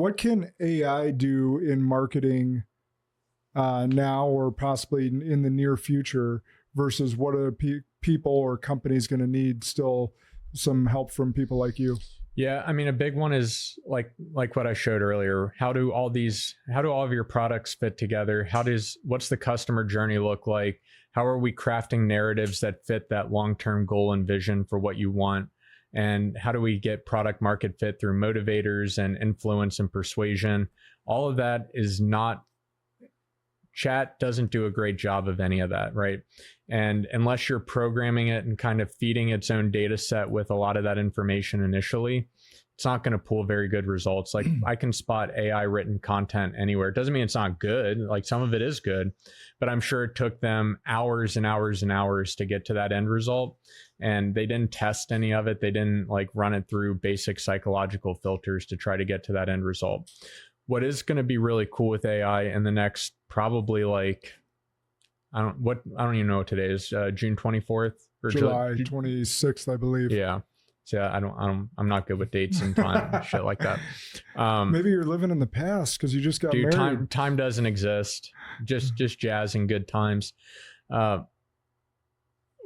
What can AI do in marketing now or possibly in the near future versus what are people or companies going to need still some help from people like you? Yeah, I mean, a big one is like what I showed earlier. How do all of your products fit together? What's the customer journey look like? How are we crafting narratives that fit that long-term goal and vision for what you want? And how do we get product market fit through motivators and influence and persuasion? All of that is not, chat doesn't do a great job of any of that, right? And unless you're programming it and kind of feeding its own data set with a lot of that information initially, it's not going to pull very good results. Like I can spot AI written content anywhere. It doesn't mean it's not good. Like some of it is good, but I'm sure it took them hours and hours and hours to get to that end result. And they didn't test any of it. They didn't like run it through basic psychological filters to try to get to that end result. What is going to be really cool with AI in the next probably like, I don't even know what today is, June 24th or July 26th, I believe. Yeah. So I'm not good with dates and time, shit like that. Maybe you're living in the past because you just got married. Time doesn't exist. Just jazz and good times.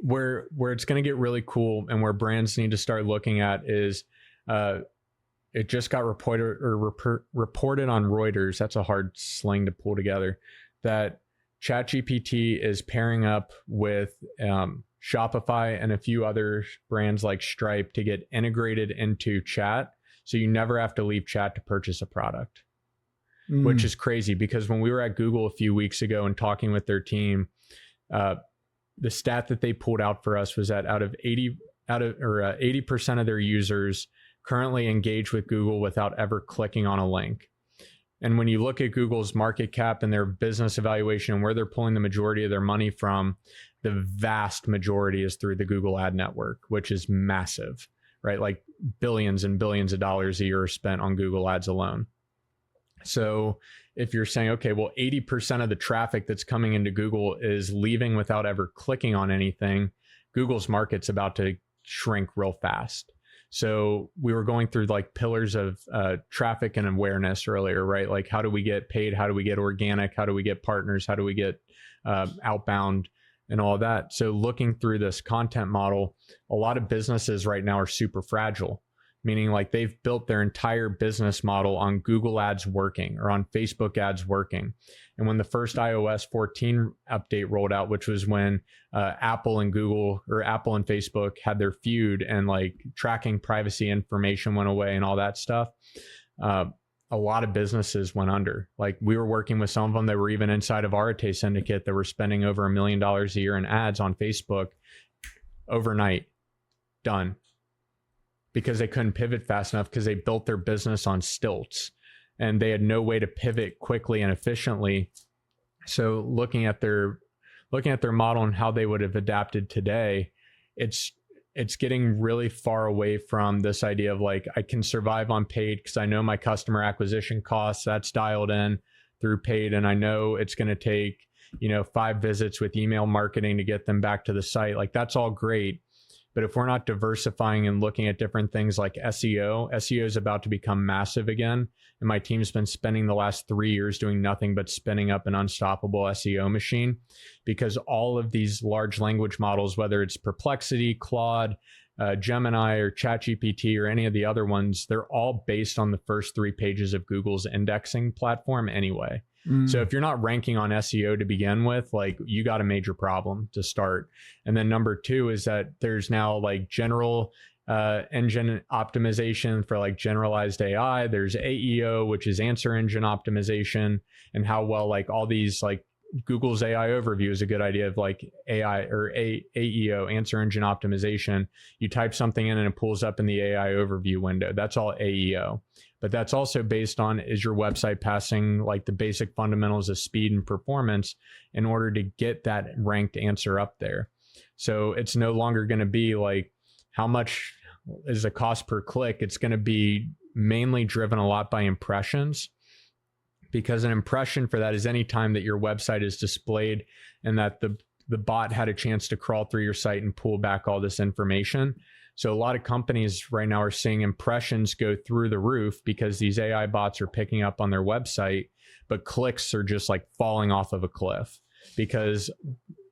Where it's going to get really cool and where brands need to start looking at is, it just got reported on Reuters. That's a hard slang to pull together. That ChatGPT is pairing up with Shopify and a few other brands like Stripe to get integrated into chat. So you never have to leave chat to purchase a product, which is crazy because when we were at Google a few weeks ago and talking with their team, the stat that they pulled out for us was that 80% of their users currently engage with Google without ever clicking on a link. And when you look at Google's market cap and their business evaluation and where they're pulling the majority of their money from, the vast majority is through the Google ad network, which is massive, right? Like billions and billions of dollars a year are spent on Google ads alone. So if you're saying, okay, well, 80% of the traffic that's coming into Google is leaving without ever clicking on anything, Google's market's about to shrink real fast. So we were going through like pillars of traffic and awareness earlier, right? Like how do we get paid? How do we get organic? How do we get partners? How do we get outbound and all that? So looking through this content model, a lot of businesses right now are super fragile, meaning like they've built their entire business model on Google ads working or on Facebook ads working. And when the first iOS 14 update rolled out, which was when Apple and Google or Apple and Facebook had their feud and like tracking privacy information went away and all that stuff, a lot of businesses went under. Like we were working with some of them that were even inside of Arete Syndicate that were spending over $1 million a year in ads on Facebook overnight, done. Because they couldn't pivot fast enough because they built their business on stilts and they had no way to pivot quickly and efficiently. So looking at their model and how they would have adapted today, it's getting really far away from this idea of like, I can survive on paid because I know my customer acquisition costs, that's dialed in through paid. And I know it's going to take, 5 visits with email marketing to get them back to the site. Like that's all great. But if we're not diversifying and looking at different things like SEO is about to become massive again. And my team's been spending the last 3 years doing nothing but spinning up an unstoppable SEO machine because all of these large language models, whether it's Perplexity, Claude, Gemini or ChatGPT or any of the other ones, they're all based on the first 3 pages of Google's indexing platform anyway. So if you're not ranking on SEO to begin with, like you got a major problem to start. And then number 2 is that there's now like general engine optimization for like generalized AI. There's AEO, which is answer engine optimization, and how well like all these like Google's AI overview is a good idea of like AI or AEO, answer engine optimization. You type something in and it pulls up in the AI overview window. That's all AEO. But that's also based on, is your website passing like the basic fundamentals of speed and performance in order to get that ranked answer up there. So it's no longer going to be like, how much is the cost per click? It's going to be mainly driven a lot by impressions, because an impression for that is any time that your website is displayed and that the bot had a chance to crawl through your site and pull back all this information. So a lot of companies right now are seeing impressions go through the roof because these AI bots are picking up on their website, but clicks are just like falling off of a cliff because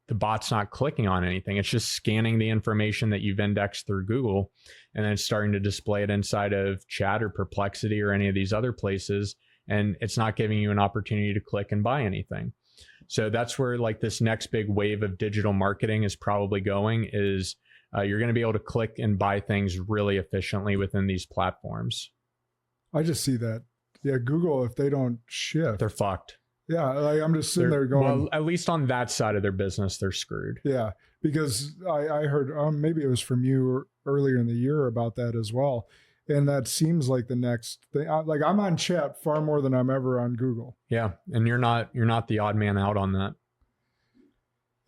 the bot's not clicking on anything. It's just scanning the information that you've indexed through Google and then starting to display it inside of Chat or Perplexity or any of these other places. And it's not giving you an opportunity to click and buy anything. So that's where like this next big wave of digital marketing is probably going is you're going to be able to click and buy things really efficiently within these platforms. I just see that. Yeah, Google, if they don't shift, they're fucked. Yeah, like I'm just sitting there going. Well, at least on that side of their business, they're screwed. Yeah, because I heard maybe it was from you earlier in the year about that as well, and that seems like the next thing. Like I'm on Chat far more than I'm ever on Google. Yeah, and you're not the odd man out on that.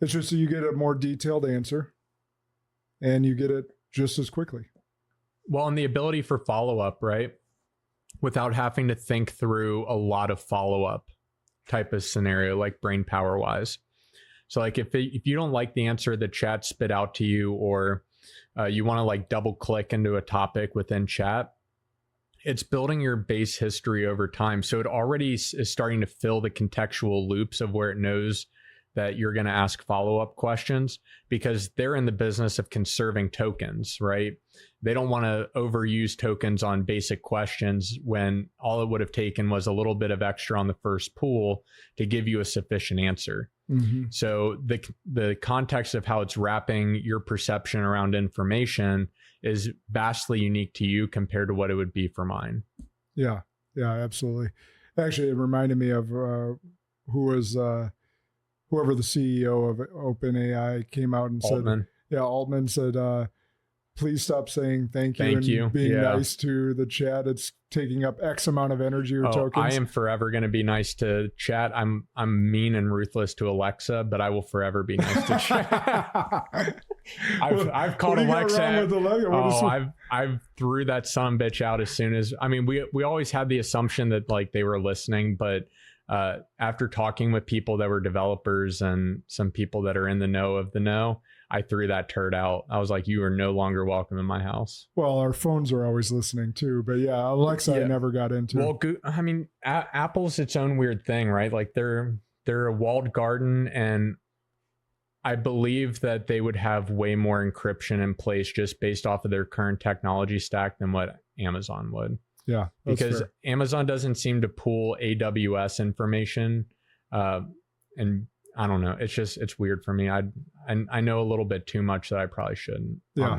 It's just so you get a more detailed answer. And you get it just as quickly. Well, and the ability for follow-up, right? Without having to think through a lot of follow-up type of scenario, like brain power wise. So like if you don't like the answer that Chat spit out to you, or you want to like double click into a topic within Chat, it's building your base history over time. So it already is starting to fill the contextual loops of where it knows that you're going to ask follow-up questions, because they're in the business of conserving tokens, right? They don't want to overuse tokens on basic questions when all it would have taken was a little bit of extra on the first pool to give you a sufficient answer. Mm-hmm. So the context of how it's wrapping your perception around information is vastly unique to you compared to what it would be for mine. Yeah, absolutely. Actually, it reminded me of whoever the CEO of OpenAI came out and Altman. Said, Altman said, please stop saying thank you and being nice to the Chat. It's taking up X amount of energy or tokens. I am forever going to be nice to Chat. I'm mean and ruthless to Alexa, but I will forever be nice to Chat. I've called Alexa. I've threw that son bitch out as soon as, I mean, we always had the assumption that like they were listening, but after talking with people that were developers and some people that are in the know of the know, I threw that turd out. I was like, you are no longer welcome in my house. Well, our phones are always listening too, but Alexa, I never got into. Well, I mean, Apple's its own weird thing, right? Like they're a walled garden, and I believe that they would have way more encryption in place just based off of their current technology stack than what Amazon would. Yeah, because fair. Amazon doesn't seem to pool AWS information, and I don't know. It's weird for me. I know a little bit too much that I probably shouldn't. Yeah,